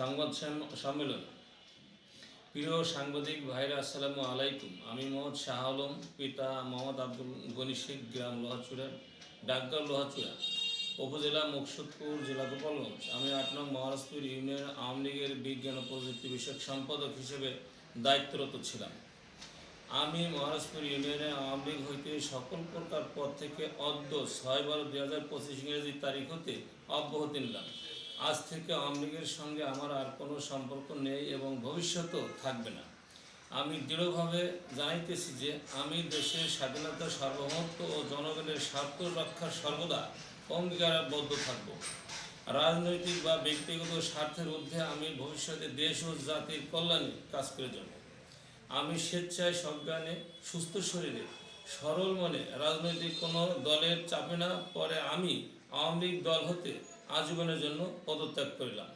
সংবাদ সম্মেলন। প্রিয় সাংবাদিক ভাইরা, আসসালামু আলাইকুম। আমি মোহাম্মদ শাহ আলম, পিতা মোহাম্মদ আব্দুল গনি শেখ, গ্রাম লোহাচূড়া, ডাকঘর লোহাচূড়া, উপজেলা মুকসুদপুর, জেলা গোপালগঞ্জ। আমি ৮ নং মহারাজপুর ইউনিয়ন আওয়ামী লীগের বিজ্ঞান ও প্রযুক্তি বিষয়ক সম্পাদক হিসেবে দায়িত্বরত ছিলাম। আমি মহারাজপুর ইউনিয়নে আওয়ামী লীগ হইতে সকল প্রকার পদ থেকে অদ্য 6/12/2025 ইংরেজি তারিখ হতে অব্যাহতি নিলাম। আজ থেকে আওয়ামী লীগের সঙ্গে আমার আর কোনো সম্পর্ক নেই এবং ভবিষ্যতেও থাকবে না। আমি দৃঢ়ভাবে জানাইতেছি যে আমি দেশের স্বাধীনতা, সার্বভৌমত্ব ও জনগণের স্বার্থ রক্ষার সর্বদা অঙ্গীকারবদ্ধ থাকব। রাজনৈতিক বা ব্যক্তিগত স্বার্থের ঊর্ধ্বে আমি ভবিষ্যতে দেশ ও জাতির কল্যাণে কাজ করে যাব। আমি স্বেচ্ছায়, সজ্ঞানে, সুস্থ শরীরে, সরল মনে রাজনৈতিক কোনো দলের চাপে না পরে আমি আওয়ামী লীগ দল হতে আজীবনের জন্য পদত্যাগ করিলাম।